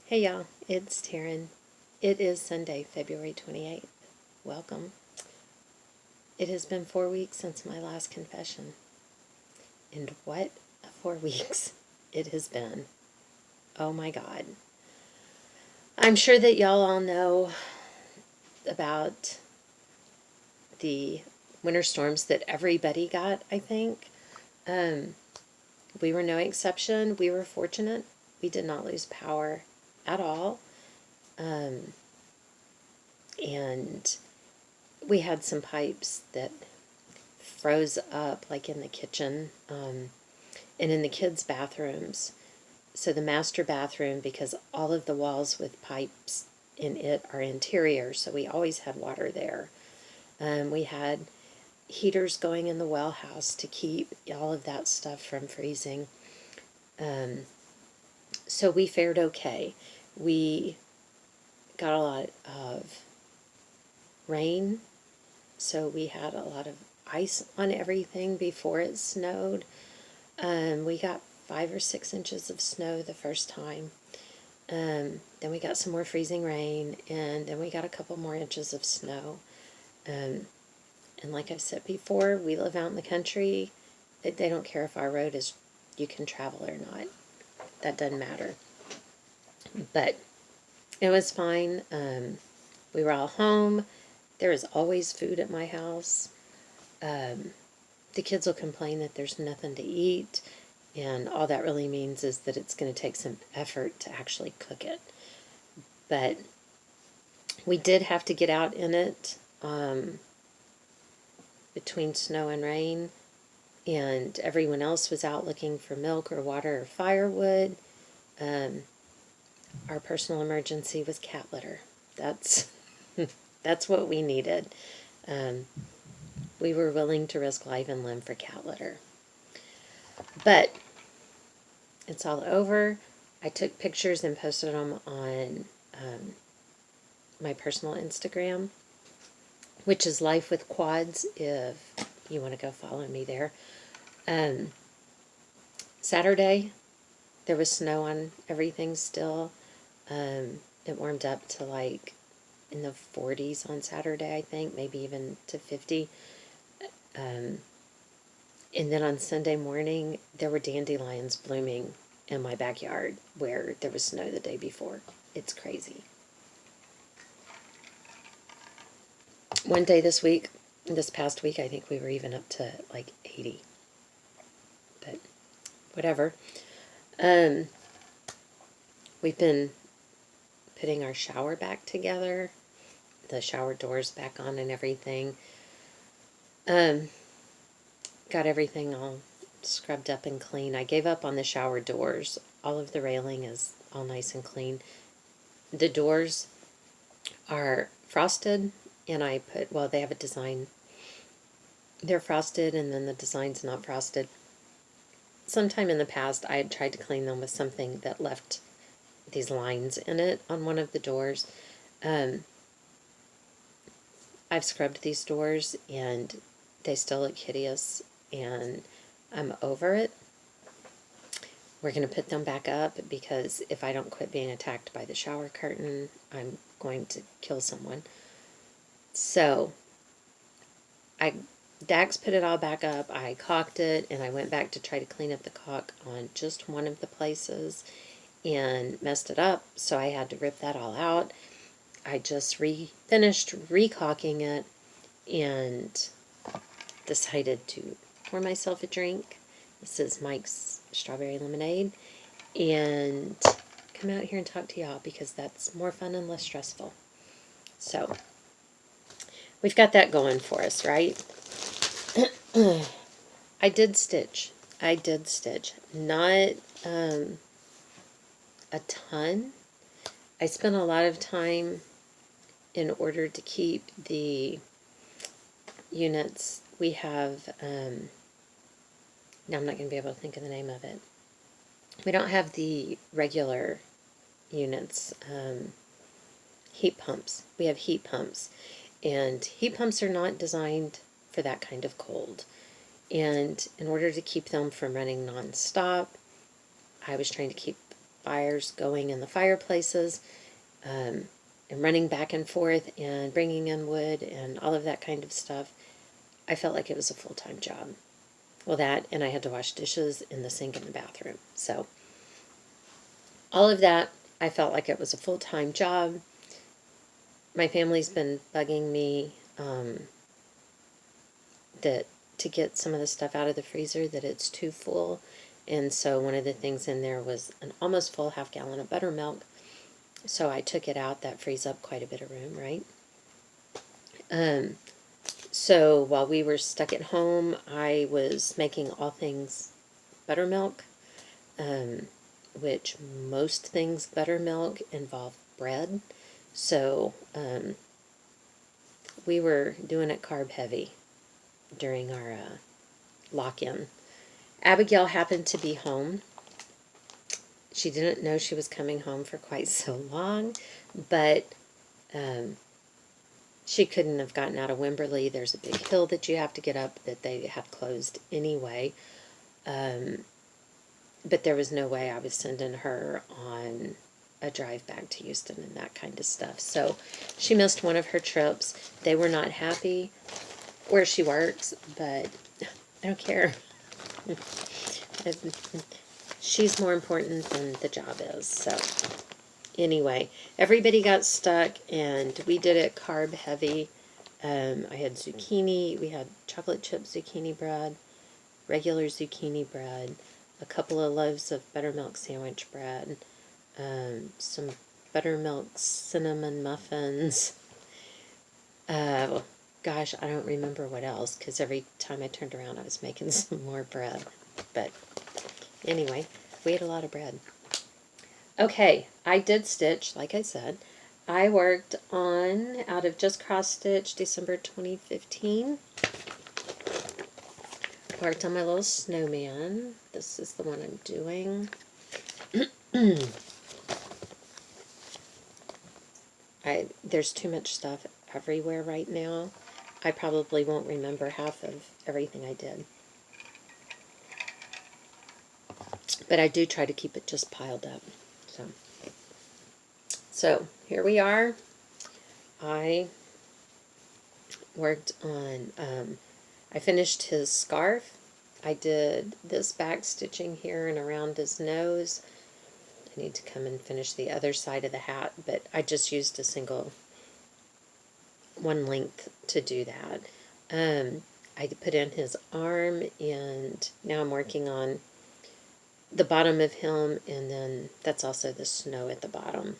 Hey y'all, it's Taryn. It is Sunday, February 28th. Welcome. It has been 4 weeks since my last confession. And what a 4 weeks it has been. Oh my God. I'm sure that y'all all know about the winter storms that everybody got, I think. We were no exception. We were fortunate. We did not lose power at all. And we had some pipes that froze up, like in the kitchen and in the kids' bathrooms. So the master bathroom, because all of the walls with pipes in it are interior, so we always had water there. We had heaters going in the well house to keep all of that stuff from freezing. So we fared okay. We got a lot of rain, so we had a lot of ice on everything before it snowed. We got 5 or 6 inches of snow the first time. Then we got some more freezing rain, and then we got a couple more inches of snow. And like I've said before, we live out in the country. They don't care if our road is, you can travel or not. That doesn't matter. But it was fine. We were all home. There is always food at my house. The kids will complain that there's nothing to eat, and all that really means is that it's going to take some effort to actually cook it. But we did have to get out in it between snow and rain, and everyone else was out looking for milk or water or firewood. Our personal emergency was cat litter. That's what we needed. We were willing to risk life and limb for cat litter. But it's all over. I took pictures and posted them on my personal Instagram, which is Life with Quads, if you want to go follow me there. Saturday, there was snow on everything still. It warmed up to like in the 40s on Saturday, I think, maybe even to 50. And then on Sunday morning, there were dandelions blooming in my backyard where there was snow the day before. It's crazy. One day this past week, I think we were even up to like 80. But whatever. We've been putting our shower back together, the shower doors back on and everything. Got everything all scrubbed up and clean. I gave up on the shower doors. All of the railing is all nice and clean. The doors are frosted, and they have a design. They're frosted, and then the design's not frosted. Sometime in the past, I had tried to clean them with something that left these lines in it on one of the doors. I've scrubbed these doors, and they still look hideous, and I'm over it. We're going to put them back up, because if I don't quit being attacked by the shower curtain, I'm going to kill someone. So, Dax put it all back up. I caulked it, and I went back to try to clean up the caulk on just one of the places and messed it up, so I had to rip that all out. I just finished re-caulking it and decided to pour myself a drink. This is Mike's strawberry lemonade, and come out here and talk to y'all, because that's more fun and less stressful. So, we've got that going for us, right? I did stitch. Not a ton. I spent a lot of time in order to keep the units. We have, now I'm not going to be able to think of the name of it. We don't have the regular units, heat pumps. We have heat pumps. And heat pumps are not designed for that kind of cold. And in order to keep them from running non-stop, I was trying to keep fires going in the fireplaces, and running back and forth and bringing in wood and all of that kind of stuff. I felt like it was a full-time job. Well, that, and I had to wash dishes in the sink in the bathroom. So all of that, I felt like it was a full-time job. My family's been bugging me that to get some of the stuff out of the freezer, that it's too full. And so one of the things in there was an almost full half-gallon of buttermilk. So I took it out. That frees up quite a bit of room, right? So while we were stuck at home, I was making all things buttermilk, which most things buttermilk involve bread. So we were doing it carb heavy during our lock-in. Abigail happened to be home. She didn't know she was coming home for quite so long, but she couldn't have gotten out of Wimberley. There's a big hill that you have to get up that they had closed anyway. But there was no way I was sending her on a drive back to Houston and that kind of stuff. So she missed one of her trips. They were not happy where she works, but I don't care. She's more important than the job is. So anyway, everybody got stuck, and we did it carb heavy. I had zucchini. We had chocolate chip zucchini bread, regular zucchini bread, a couple of loaves of buttermilk sandwich bread, some buttermilk cinnamon muffins. Gosh, I don't remember what else, because every time I turned around I was making some more bread. But anyway, we ate a lot of bread. Okay, I did stitch, like I said. I worked on Out of Just Cross Stitch, December 2015. Worked on my little snowman. This is the one I'm doing. There's too much stuff everywhere right now. I probably won't remember half of everything I did. But I do try to keep it just piled up. So here we are. I worked on, I finished his scarf. I did this back stitching here and around his nose. I need to come and finish the other side of the hat, but I just used a single one length to do that. I put in his arm, and now I'm working on the bottom of him, and then that's also the snow at the bottom.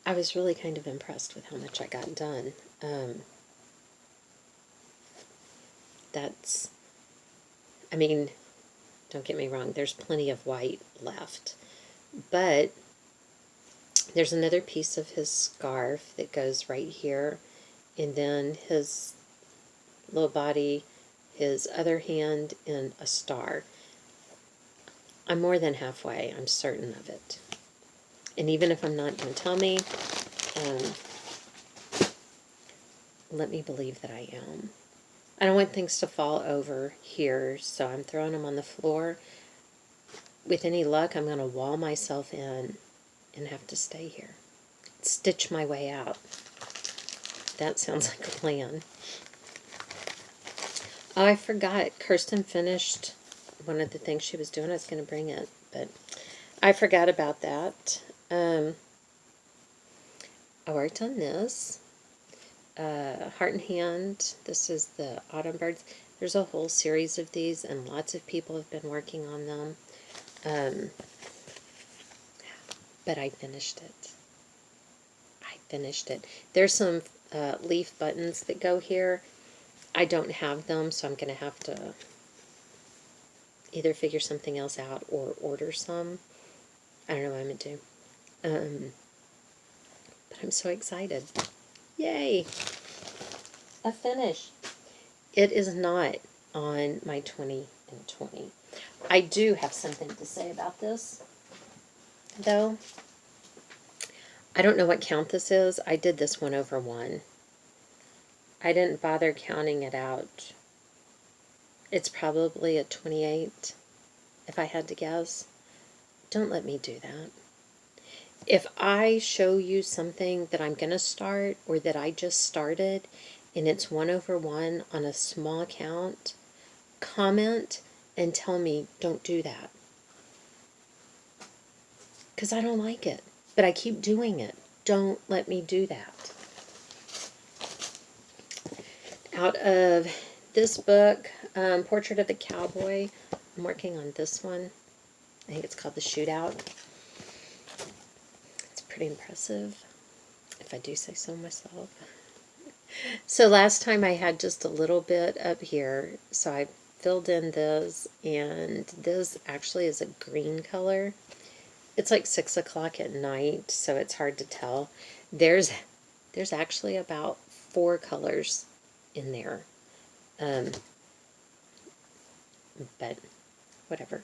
I was really kind of impressed with how much I got done. I mean, don't get me wrong, there's plenty of white left, but there's another piece of his scarf that goes right here, and then his little body, his other hand, and a star. I'm more than halfway, I'm certain of it. And even if I'm not, don't tell me. Let me believe that I am. I don't want things to fall over here, so I'm throwing them on the floor. With any luck, I'm going to wall myself in and have to stay here. Stitch my way out. That sounds like a plan. Oh, I forgot. Kirsten finished one of the things she was doing. I was going to bring it, but I forgot about that. I worked on this. Heart and Hand. This is the Autumn Birds. There's a whole series of these, and lots of people have been working on them. But I finished it. There's some leaf buttons that go here. I don't have them, so I'm going to have to either figure something else out or order some. I don't know what I'm going to do. But I'm so excited. Yay! A finish. It is not on my 20 and 20. I do have something to say about this, though. I don't know what count this is. I did this 1/1. I didn't bother counting it out. It's probably a 28, if I had to guess. Don't let me do that. If I show you something that I'm going to start or that I just started and it's 1/1 on a small account, comment and tell me don't do that. Because I don't like it, but I keep doing it. Don't let me do that. Out of this book, Portrait of the Cowboy, I'm working on this one. I think it's called The Shootout. It's pretty impressive, if I do say so myself. So last time I had just a little bit up here, so I filled in this, and this actually is a green color. It's like 6 o'clock at night, so it's hard to tell. There's actually about 4 colors in there. But whatever.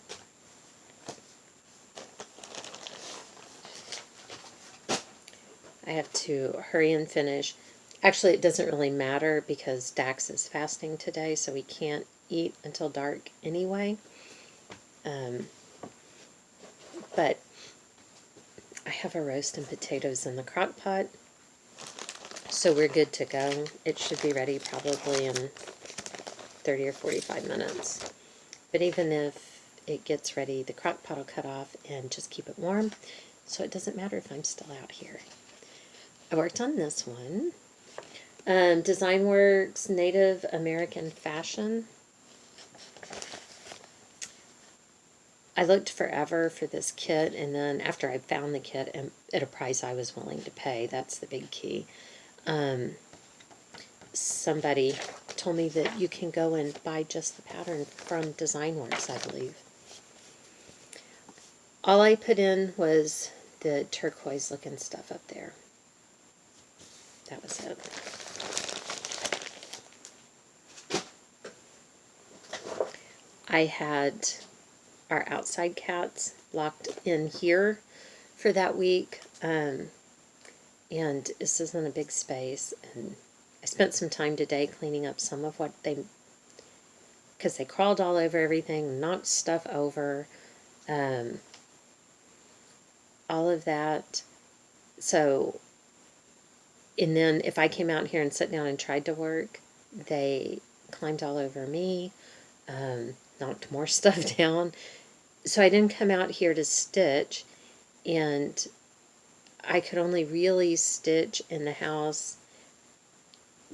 I have to hurry and finish. Actually, it doesn't really matter because Dax is fasting today, so we can't eat until dark anyway. But I have a roast and potatoes in the crock pot, so we're good to go. It should be ready probably in 30 or 45 minutes. But even if it gets ready, the crock pot will cut off and just keep it warm, so it doesn't matter if I'm still out here. I worked on this one. DesignWorks Native American Fashion. I looked forever for this kit, and then after I found the kit at a price I was willing to pay, that's the big key. Somebody told me that you can go and buy just the pattern from DesignWorks, I believe. All I put in was the turquoise looking stuff up there. That was it. I had our outside cats locked in here for that week, and this isn't a big space, and I spent some time today cleaning up some of what because they crawled all over everything, knocked stuff over, all of that. So, and then if I came out here and sat down and tried to work, they climbed all over me, knocked more stuff down. So I didn't come out here to stitch, and I could only really stitch in the house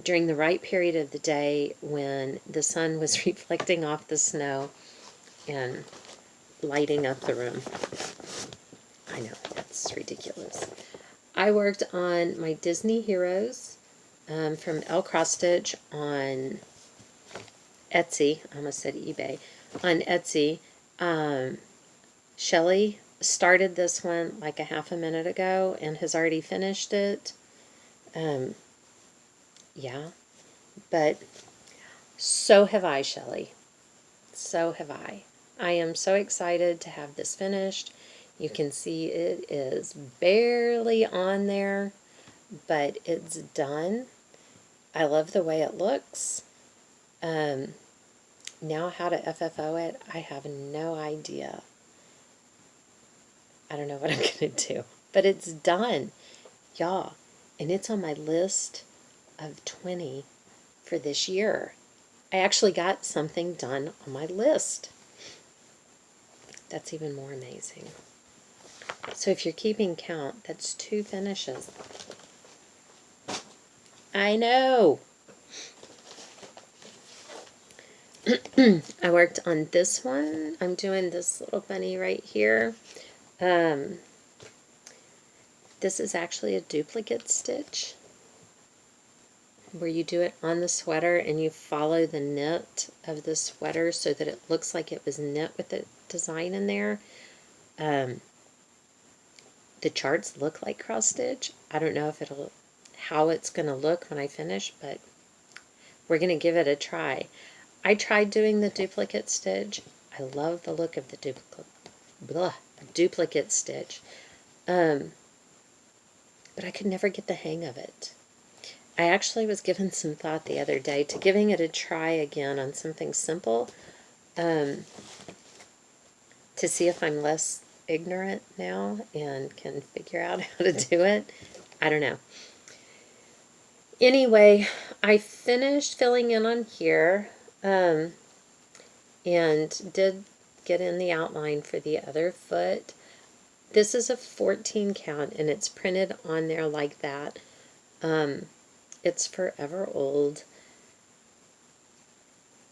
during the right period of the day when the sun was reflecting off the snow and lighting up the room. I know, that's ridiculous. I worked on my Disney Heroes from L Cross Stitch on Etsy. I almost said eBay. On Etsy. Shelley started this one like a half a minute ago and has already finished it. Yeah, but so have I, Shelley. So have I. I am so excited to have this finished. You can see it is barely on there, but it's done. I love the way it looks. Now how to FFO it, I have no idea. I don't know what I'm going to do, but it's done, y'all. And it's on my list of 20 for this year. I actually got something done on my list. That's even more amazing. So if you're keeping count, that's 2 finishes. I know. I worked on this one. I'm doing this little bunny right here. This is actually a duplicate stitch where you do it on the sweater and you follow the knit of the sweater so that it looks like it was knit with the design in there. The charts look like cross stitch. I don't know if how it's going to look when I finish, but we're going to give it a try. I tried doing the duplicate stitch. I love the look of the duplicate stitch. But I could never get the hang of it. I actually was given some thought the other day to giving it a try again on something simple to see if I'm less ignorant now and can figure out how to do it. I don't know. Anyway, I finished filling in on here and did get in the outline for the other foot. This is a 14 count and it's printed on there like that. It's forever old.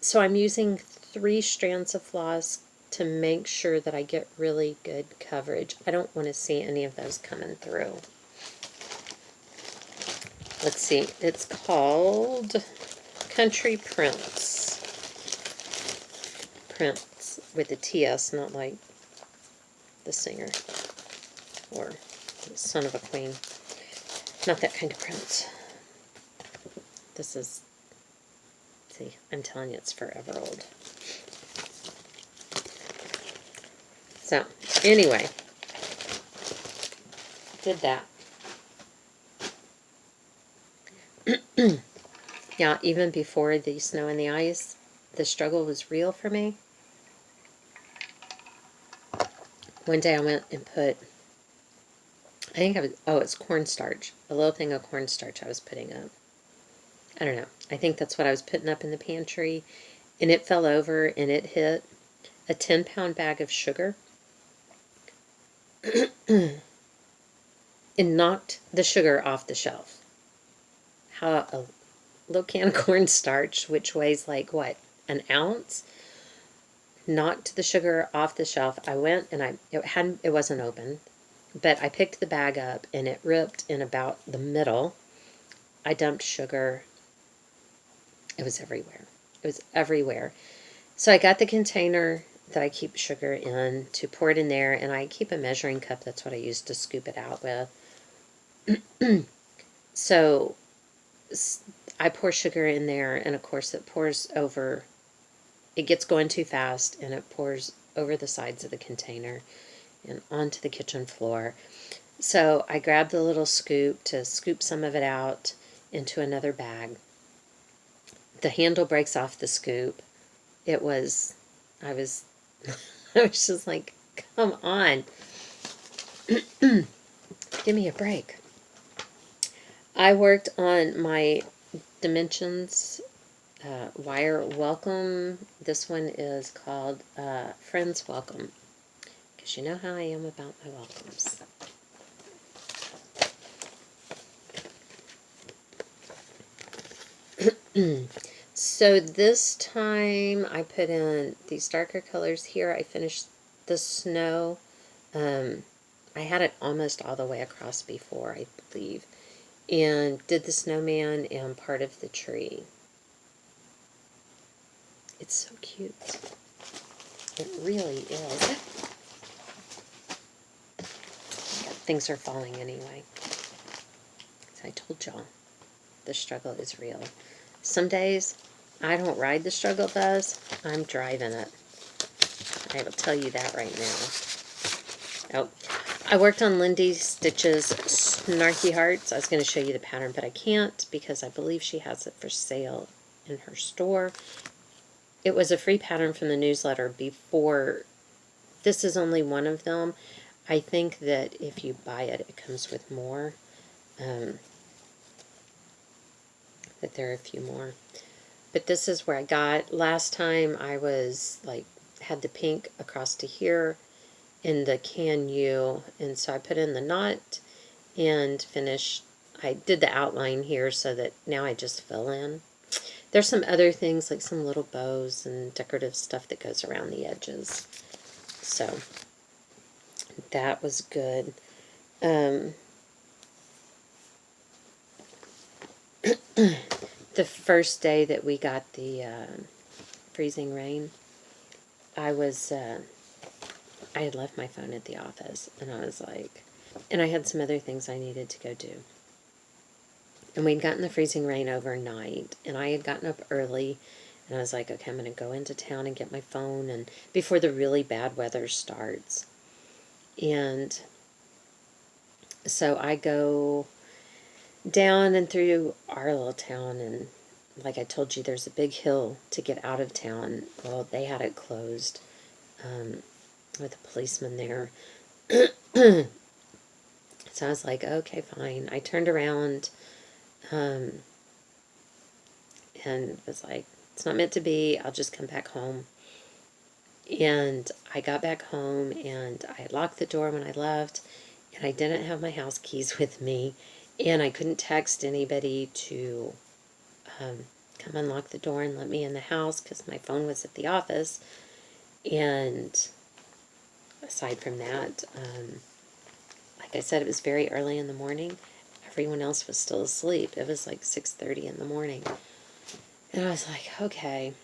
So I'm using 3 strands of floss to make sure that I get really good coverage. I don't want to see any of those coming through. Let's see, it's called Country Prince. Prince with a TS, not like the singer or Son of a Queen. Not that kind of Prince. This is, see, I'm telling you, it's forever old. So, anyway, did that. Yeah, even before the snow and the ice, the struggle was real for me. One day I went and put, I think I was, oh, it's cornstarch. A little thing of cornstarch I was putting up. I don't know. I think that's what I was putting up in the pantry. And it fell over and it hit a 10-pound bag of sugar. And knocked the sugar off the shelf. How a little can of cornstarch, which weighs like, what, an ounce, knocked the sugar off the shelf. I went and it wasn't open, but I picked the bag up and it ripped in about the middle. I dumped sugar. It was everywhere. It was everywhere. So I got the container that I keep sugar in to pour it in there, and I keep a measuring cup. That's what I use to scoop it out with. So I pour sugar in there, and of course it pours over. It gets going too fast, and it pours over the sides of the container and onto the kitchen floor. So I grabbed the little scoop to scoop some of it out into another bag. The handle breaks off the scoop. I was I was just like, come on. Give me a break. I worked on my dimensions wire welcome. This one is called Friends Welcome, because you know how I am about my welcomes. So this time I put in these darker colors here. I finished the snow. I had it almost all the way across before, I believe. And did the snowman and part of the tree. It's so cute. It really is. Yeah, things are falling anyway. As I told y'all, the struggle is real. Some days, I don't ride the struggle bus. I'm driving it. I will tell you that right now. Oh, I worked on Lindy's Stitches Snarky Hearts. I was going to show you the pattern, but I can't because I believe she has it for sale in her store. It was a free pattern from the newsletter before. This is only one of them. I think that if you buy it, it comes with more. That there are a few more. But this is where I got. Last time I was like, had the pink across to here in the can U, and so I put in the knot and finished. I did the outline here so that now I just fill in. There's some other things like some little bows and decorative stuff that goes around the edges. So that was good. The first day that we got the freezing rain, I had left my phone at the office, and I was like, and I had some other things I needed to go do. And we'd gotten the freezing rain overnight, and I had gotten up early, and I was like, okay, I'm going to go into town and get my phone, and before the really bad weather starts. And so I go down and through our little town, and like I told you, there's a big hill to get out of town. Well, they had it closed with a policeman there. So I was like, okay, fine. I turned around and was like, it's not meant to be. I'll just come back home. And I got back home and I locked the door when I left, and I didn't have my house keys with me, and I couldn't text anybody to come unlock the door and let me in the house because my phone was at the office. And aside from that, like I said, it was very early in the morning. Everyone else was still asleep. It was like 6:30 in the morning. And I was like, okay.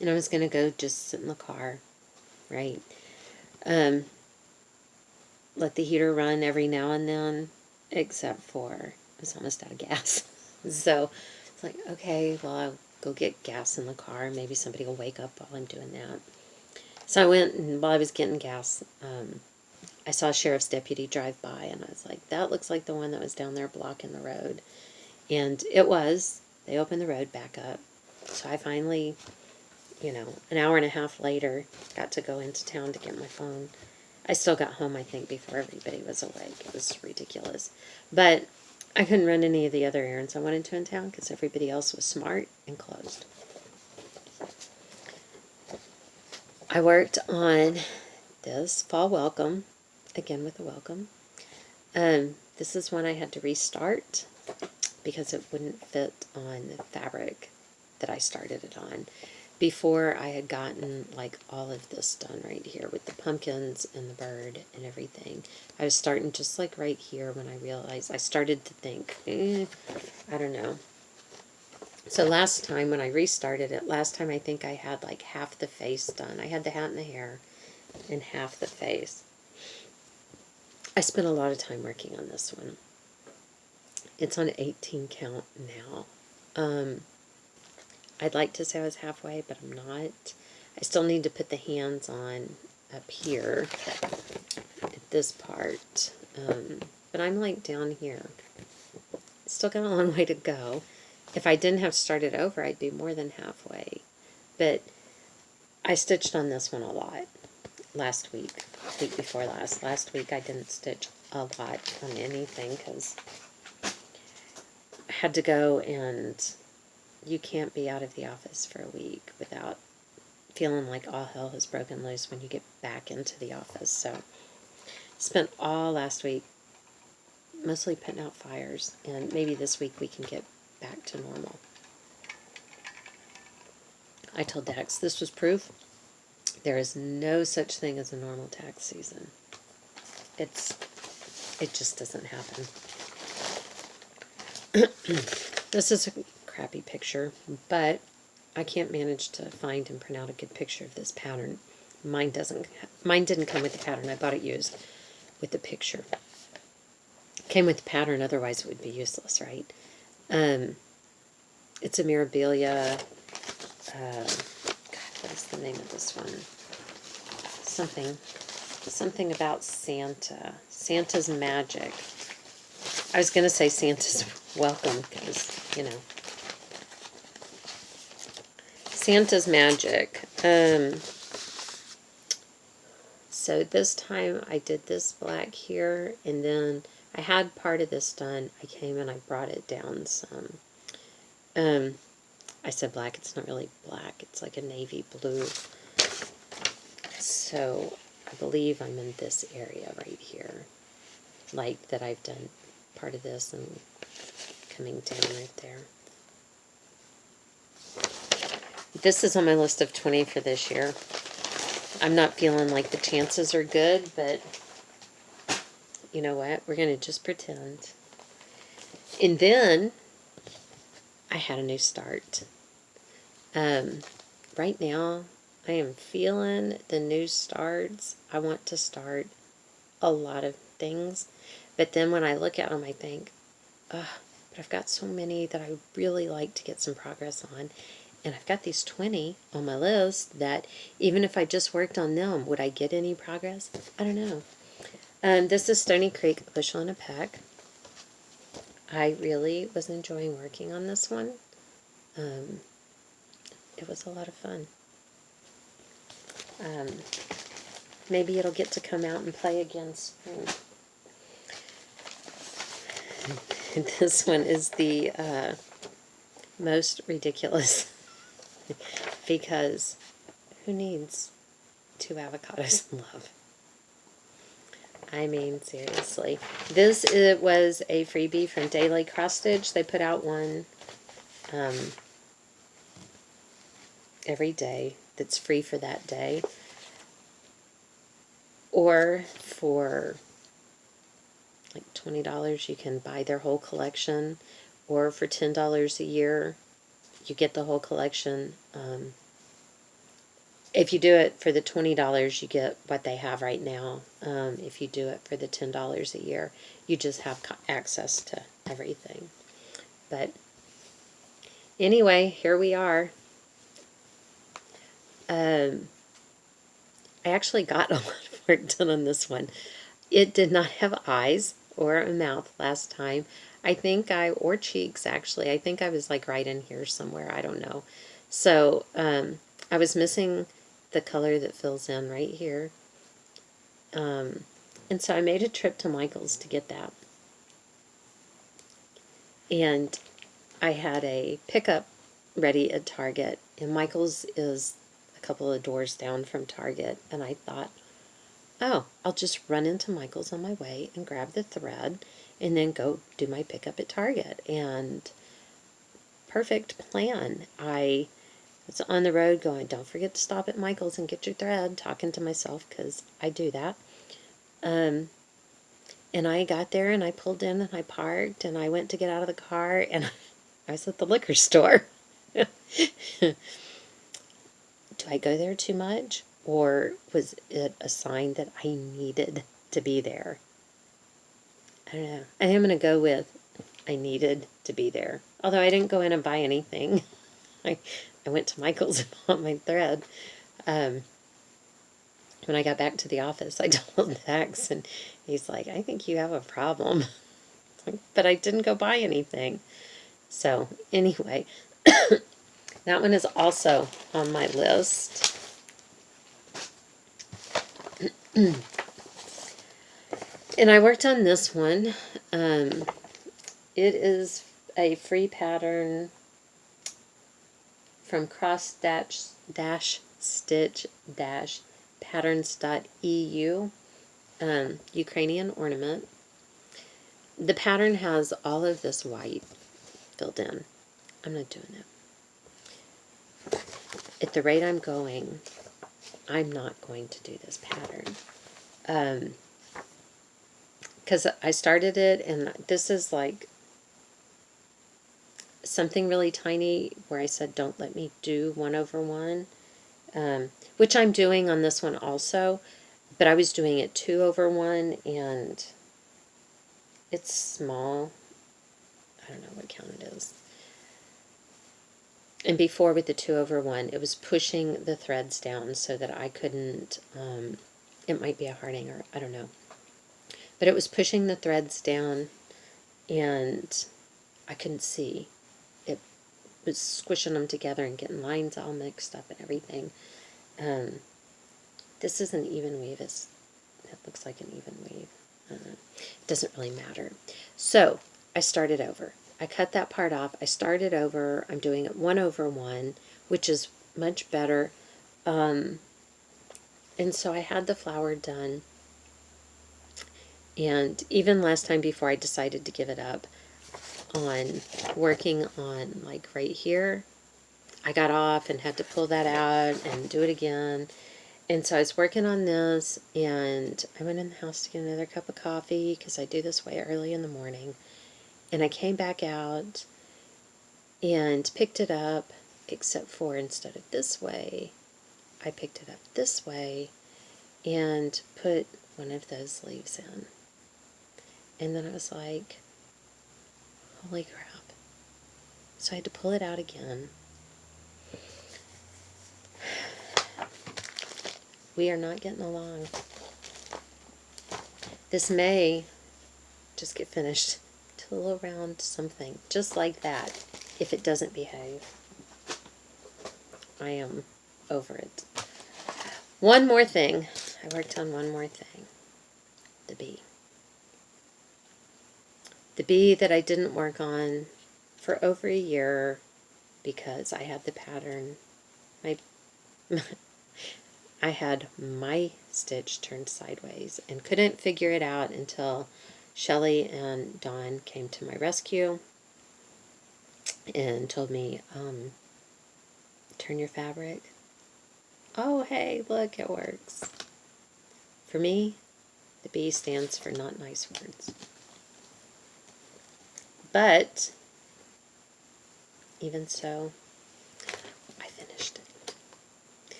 And I was going to go just sit in the car, right? Let the heater run every now and then, except for I was almost out of gas. So it's like, okay, well, I'll go get gas in the car. Maybe somebody will wake up while I'm doing that. So I went, and while I was getting gas, I saw a sheriff's deputy drive by, and I was like, that looks like the one that was down there blocking the road. And it was. They opened the road back up. So I finally, an hour and a half later, got to go into town to get my phone. I still got home, I think, before everybody was awake. It was ridiculous. But I couldn't run any of the other errands I wanted to in town because everybody else was smart and closed. I worked on this fall welcome, again with a welcome. This is one I had to restart because it wouldn't fit on the fabric that I started it on. Before I had gotten like all of this done right here with the pumpkins and the bird and everything. I was starting just like right here when I realized, I started to think, I don't know. So last time when I restarted it, I think I had like half the face done. I had the hat and the hair and half the face. I spent a lot of time working on this one. It's on 18 count now. I'd like to say I was halfway, but I'm not. I still need to put the hands on up here at this part. But I'm like down here. Still got a long way to go. If I didn't have started over, I'd be more than halfway. But I stitched on this one a lot last week before last. Last week I didn't stitch a lot on anything because I had to go, and you can't be out of the office for a week without feeling like all hell has broken loose when you get back into the office. So spent all last week mostly putting out fires, and maybe this week we can get back to normal. I told Dax this was proof there is no such thing as a normal tax season. It just doesn't happen. This is a crappy picture, but I can't manage to find and print out a good picture of this pattern. Mine didn't come with the pattern. I bought it used with the picture. Came with the pattern, otherwise it would be useless, right? It's a Mirabilia. What is the name of this one? Something about Santa. Santa's Magic. I was going to say Santa's Welcome because, Santa's Magic. So this time I did this black here, and then I had part of this done. I came and I brought it down some. I said black, it's not really black, it's like a navy blue. So I believe I'm in this area right here. Like that I've done part of this and coming down right there. This is on my list of 20 for this year. I'm not feeling like the chances are good, but you know what? We're going to just pretend. And then I had a new start. Right now, I am feeling the new starts. I want to start a lot of things. But then when I look at them, I think, but I've got so many that I would really like to get some progress on. And I've got these 20 on my list that even if I just worked on them, would I get any progress? I don't know. This is Stony Creek Bushel and a Peck. I really was enjoying working on this one. It was a lot of fun. maybe it'll get to come out and play again soon. This one is the most ridiculous because who needs 2 avocados in love? I mean, seriously. This was a freebie from Daily Cross Stitch. They put out one every day that's free for that day. Or for like $20, you can buy their whole collection. Or for $10 a year, you get the whole collection. If you do it for the $20, you get what they have right now. If you do it for the $10 a year, you just have access to everything. But anyway, here we are. I actually got a lot of work done on this one. It did not have eyes or a mouth last time. Or cheeks actually. I think I was like right in here somewhere. I don't know. So I was missing the color that fills in right here. And so I made a trip to Michael's to get that. And I had a pickup ready at Target. And Michael's is a couple of doors down from Target. And I thought, oh, I'll just run into Michael's on my way and grab the thread and then go do my pickup at Target. And perfect plan. I was on the road going, don't forget to stop at Michael's and get your thread, talking to myself because I do that. And I got there and I pulled in and I parked and I went to get out of the car and I was at the liquor store. Do I go there too much? Or was it a sign that I needed to be there? I don't know. I am going to go with I needed to be there. Although I didn't go in and buy anything. I went to Michael's and bought my thread. When I got back to the office, I told Dax, and he's like, I think you have a problem. But I didn't go buy anything. So, anyway, that one is also on my list. And I worked on this one. It is a free pattern from cross-stitch-patterns.eu, Ukrainian ornament. The pattern has all of this white filled in. I'm not doing it. At the rate I'm going, I'm not going to do this pattern. Because I started it, and this is like something really tiny where I said, don't let me do 1/1, which I'm doing on this one also, but I was doing it 2/1, and it's small. I don't know what count it is. And before with the 2/1, it was pushing the threads down so that I couldn't, it might be a heart hanger, I don't know. But it was pushing the threads down, and I couldn't see. It was squishing them together and getting lines all mixed up and everything. This is an even weave. It looks like an even weave. It doesn't really matter. So I started over. I cut that part off. I started over. I'm doing it 1/1, which is much better. And so I had the flower done. And even last time before I decided to give it up on working on like right here, I got off and had to pull that out and do it again. And so I was working on this, and I went in the house to get another cup of coffee because I do this way early in the morning. And I came back out and picked it up, except for instead of this way, I picked it up this way and put one of those leaves in. And then I was like, holy crap. So I had to pull it out again. We are not getting along. This may just get finished till around something, just like that, if it doesn't behave. I am over it. One more thing. I worked on one more thing. The bee. The bee that I didn't work on for over a year because I had the pattern. I had my stitch turned sideways and couldn't figure it out until Shelley and Dawn came to my rescue and told me, turn your fabric. Oh, hey, look, it works. For me, the B stands for not nice words. But, even so, I finished it.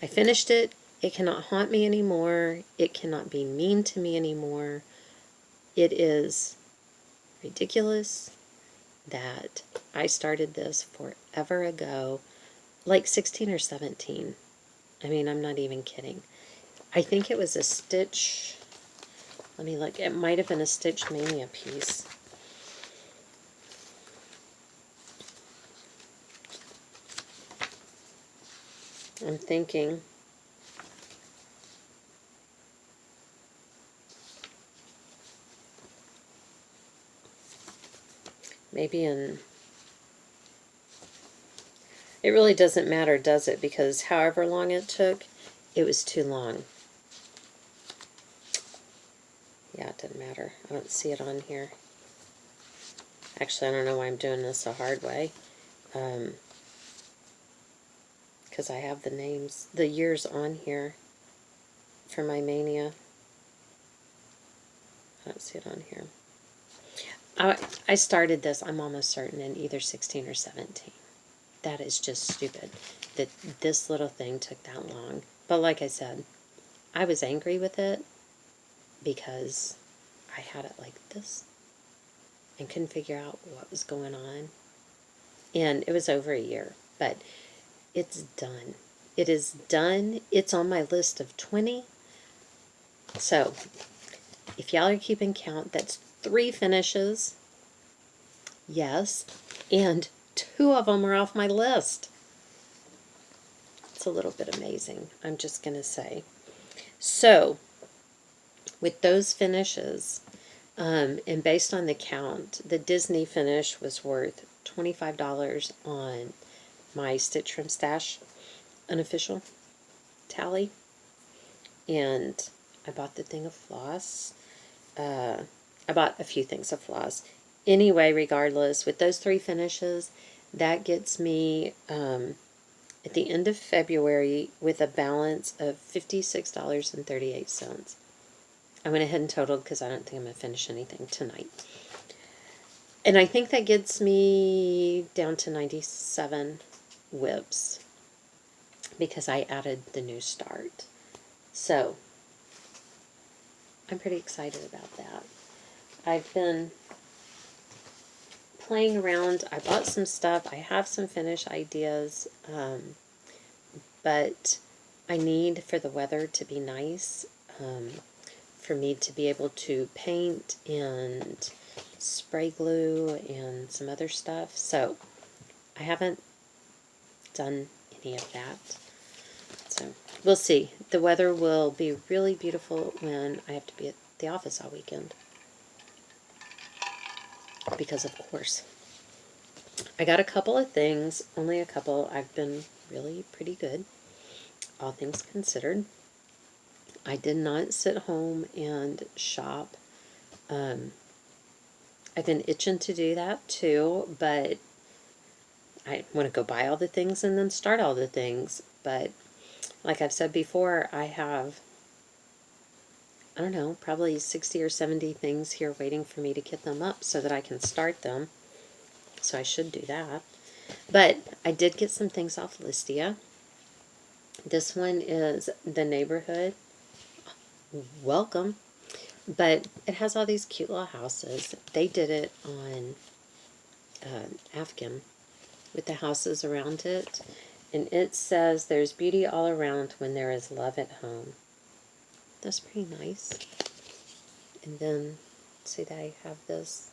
I finished it. It cannot haunt me anymore. It cannot be mean to me anymore. It is ridiculous that I started this forever ago, like 16 or 17. I mean, I'm not even kidding. I think it was a Stitch. Let me look. It might have been a Stitch Mania piece. I'm thinking. Maybe in... It really doesn't matter, does it? Because however long it took, it was too long. Yeah, it didn't matter. I don't see it on here. Actually, I don't know why I'm doing this the hard way. Because I have the names, the years on here for my Mania. I don't see it on here. I started this, I'm almost certain, in either 16 or 17. That is just stupid that this little thing took that long. But like I said, I was angry with it because I had it like this and couldn't figure out what was going on. And it was over a year, but it's done. It is done. It's on my list of 20. So, if y'all are keeping count, that's 3 finishes. Yes. And 2 of them are off my list. It's a little bit amazing, I'm just going to say. So, with those finishes, and based on the count, the Disney finish was worth $25 on my Stitch from Stash unofficial tally. And I bought the thing of floss. I bought a few things of floss. Anyway, regardless, with those 3 finishes, that gets me at the end of February with a balance of $56.38. I went ahead and totaled because I don't think I'm going to finish anything tonight. And I think that gets me down to 97 whips because I added the new start. So, I'm pretty excited about that. I've been playing around. I bought some stuff. I have some finish ideas, but I need for the weather to be nice, for me to be able to paint and spray glue and some other stuff. So I haven't done any of that. So we'll see. The weather will be really beautiful when I have to be at the office all weekend. Because of course. I got a couple of things, only a couple. I've been really pretty good, all things considered. I did not sit home and shop. I've been itching to do that too, but I want to go buy all the things and then start all the things. But like I've said before, I have, I don't know, probably 60 or 70 things here waiting for me to get them up so that I can start them. So I should do that. But I did get some things off Listia. This one is The Neighborhood. Welcome. But it has all these cute little houses. They did it on Afghan with the houses around it. And it says, there's beauty all around when there is love at home. That's pretty nice. And then, see that I have this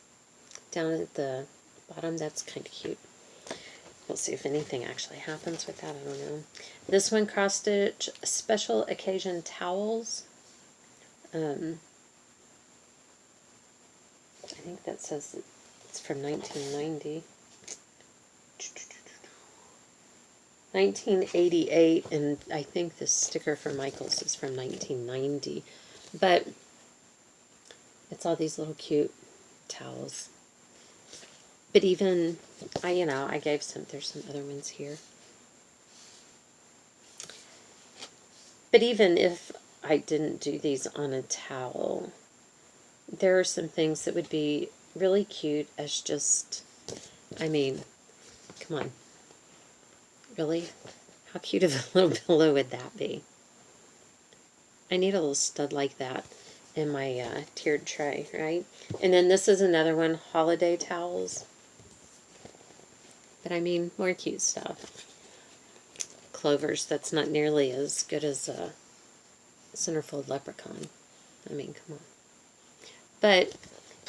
down at the bottom. That's kind of cute. We'll see if anything actually happens with that. I don't know. This one, cross stitch special occasion towels. I think that says it's from 1990. 1988, and I think the sticker for Michael's is from 1990. But it's all these little cute towels. But even, I gave there's some other ones here. But even if I didn't do these on a towel, there are some things that would be really cute as just, come on. Really? How cute of a little pillow would that be? I need a little stud like that in my tiered tray, right? And then this is another one, holiday towels. But more cute stuff. Clovers, that's not nearly as good as a centerfold leprechaun. Come on. But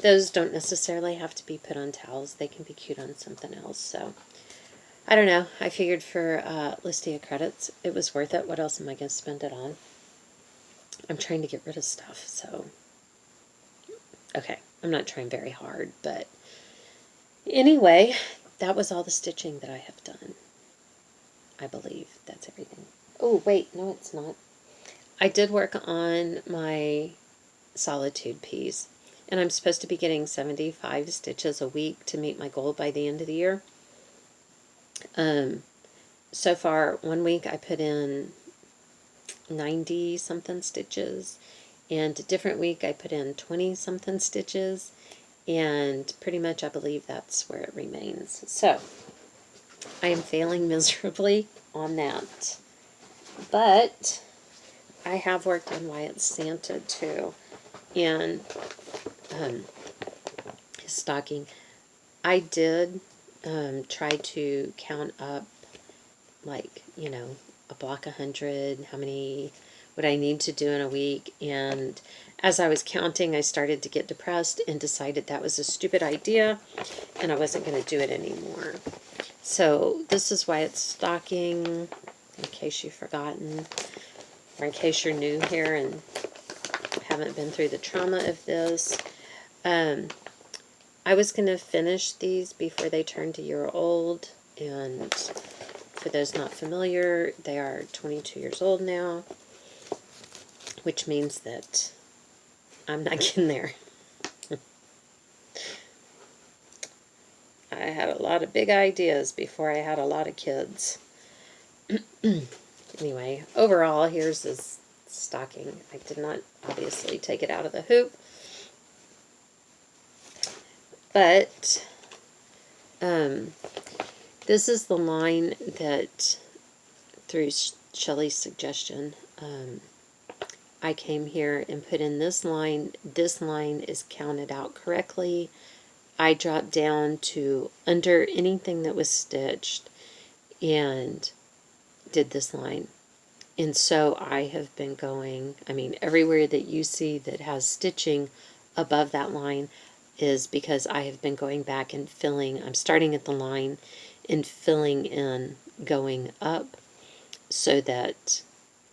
those don't necessarily have to be put on towels. They can be cute on something else. So, I don't know. I figured for Listia credits, it was worth it. What else am I going to spend it on? I'm trying to get rid of stuff, so... Okay, I'm not trying very hard, but... Anyway, that was all the stitching that I have done. I believe that's everything. Oh, wait, no it's not. I did work on my solitude piece, and I'm supposed to be getting 75 stitches a week to meet my goal by the end of the year. So far, 1 week I put in 90-something stitches, and a different week I put in 20-something stitches, and pretty much I believe that's where it remains. So, I am failing miserably on that. But I have worked on Wyatt's Santa too, and his stocking. I did try to count up, like, a block 100, how many would I need to do in a week, and as I was counting, I started to get depressed and decided that was a stupid idea, and I wasn't going to do it anymore. So, this is Wyatt's stocking, in case you've forgotten, or in case you're new here and haven't been through the trauma of this. I was going to finish these before they turned a year old, and for those not familiar, they are 22 years old now, which means that I'm not getting there. I had a lot of big ideas before I had a lot of kids. Anyway, overall, here's his stocking. I did not obviously take it out of the hoop, but this is the line that, through Shelley's suggestion, I came here and put in this line. This line is counted out correctly. I dropped down to under anything that was stitched and did this line. And so I have been going, everywhere that you see that has stitching above that line is because I have been going back and filling. I'm starting at the line and filling in, going up, so that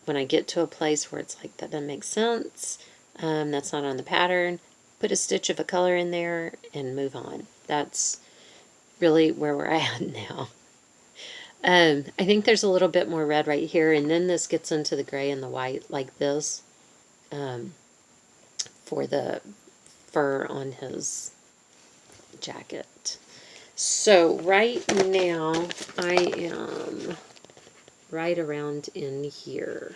when I get to a place where it's like, that doesn't make sense, that's not on the pattern, put a stitch of a color in there and move on. That's really where we're at now. I think there's a little bit more red right here, and then this gets into the gray and the white like this, for the fur on his jacket. So right now I am right around in here,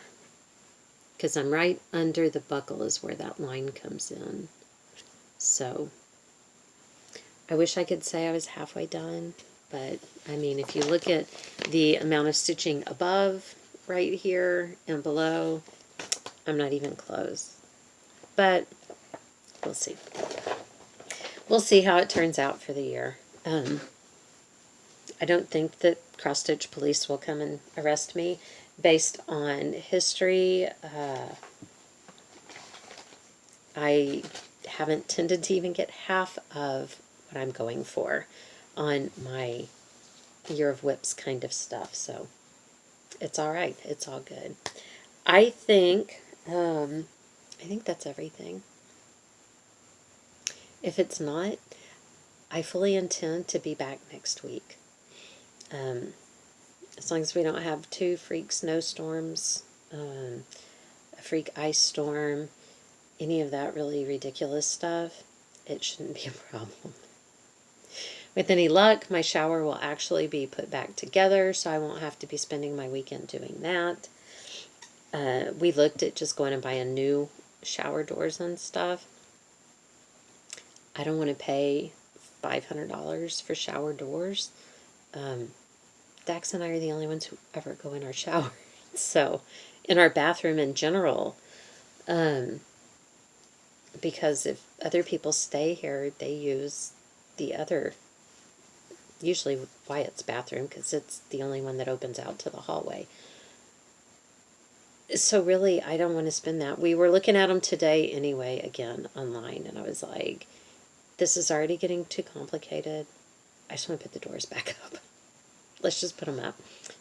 because I'm right under the buckle is where that line comes in. So I wish I could say I was halfway done, but if you look at the amount of stitching above right here and below, I'm not even close. But we'll see. We'll see how it turns out for the year. I don't think that cross-stitch police will come and arrest me based on history. I haven't tended to even get half of what I'm going for on my Year of Whips kind of stuff, so it's all right. It's all good. I think I think that's everything. If it's not, I fully intend to be back next week. As long as we don't have 2 freak snowstorms, a freak ice storm, any of that really ridiculous stuff, it shouldn't be a problem. With any luck, my shower will actually be put back together, so I won't have to be spending my weekend doing that. We looked at just going and buying new shower doors and stuff. I don't want to pay $500 for shower doors. Dax and I are the only ones who ever go in our shower. So, in our bathroom in general, because if other people stay here, they use the other, usually Wyatt's bathroom, because it's the only one that opens out to the hallway. So really, I don't want to spend that. We were looking at them today anyway, again, online, and I was like, this is already getting too complicated. I just want to put the doors back up. Let's just put them up.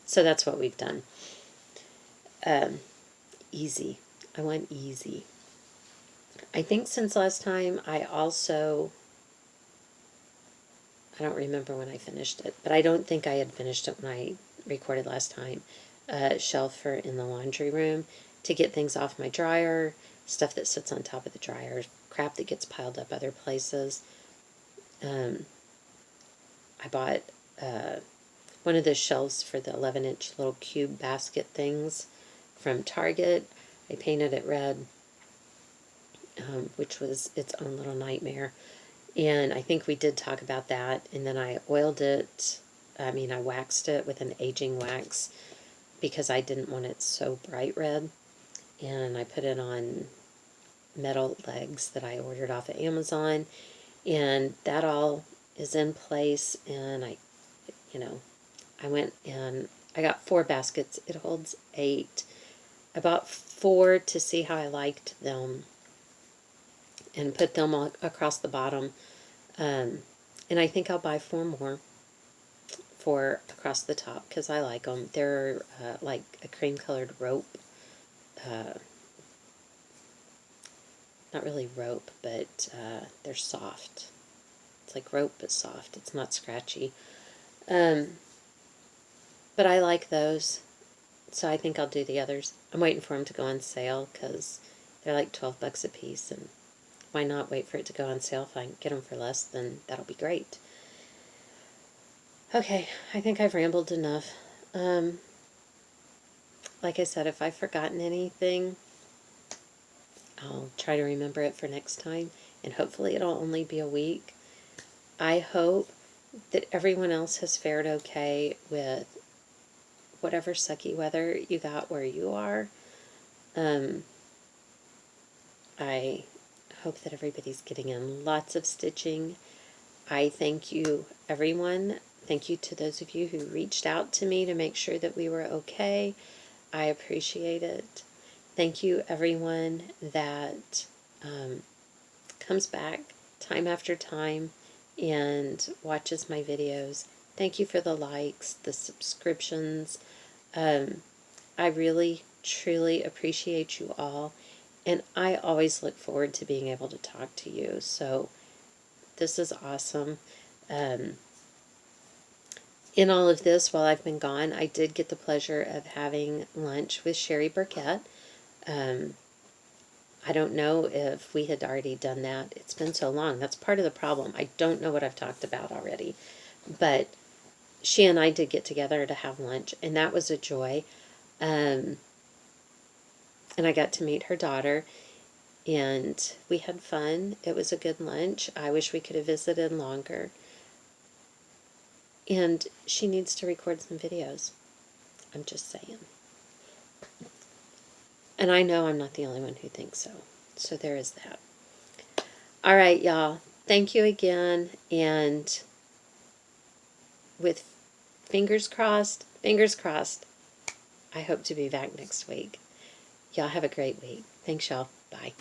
So that's what we've done. Easy. I want easy. I think since last time, I don't remember when I finished it, but I don't think I had finished it when I recorded last time. Shelf for in the laundry room to get things off my dryer, stuff that sits on top of the dryer, crap that gets piled up other places. I bought one of those shelves for the 11-inch little cube basket things from Target. I painted it red, which was its own little nightmare. And I think we did talk about that. And then I oiled it. I waxed it with an aging wax because I didn't want it so bright red. And I put it on metal legs that I ordered off of Amazon. And that all is in place. And I went and I got 4 baskets. It holds 8. I bought 4 to see how I liked them and put them all across the bottom. And I think I'll buy 4 more for across the top because I like them. They're like a cream-colored rope. Not really rope, but they're soft. It's like rope but soft. It's not scratchy. But I like those, so I think I'll do the others. I'm waiting for them to go on sale because they're like $12 a piece, and why not wait for it to go on sale? If I can get them for less, then that'll be great. Okay, I think I've rambled enough. Like I said, if I've forgotten anything, I'll try to remember it for next time, and hopefully it'll only be a week. I hope that everyone else has fared okay with whatever sucky weather you got where you are. I hope that everybody's getting in lots of stitching. I thank you, everyone. Thank you to those of you who reached out to me to make sure that we were okay. I appreciate it. Thank you, everyone that comes back time after time and watches my videos. Thank you for the likes, the subscriptions. I really, truly appreciate you all. And I always look forward to being able to talk to you. So this is awesome. In all of this, while I've been gone, I did get the pleasure of having lunch with Sherry Burkett. I don't know if we had already done that. It's been so long. That's part of the problem. I don't know what I've talked about already. But she and I did get together to have lunch, and that was a joy. And I got to meet her daughter, and we had fun. It was a good lunch. I wish we could have visited longer. And she needs to record some videos. I'm just saying. And I know I'm not the only one who thinks so. So there is that. All right, y'all. Thank you again. And with fingers crossed, I hope to be back next week. Y'all have a great week. Thanks, y'all. Bye.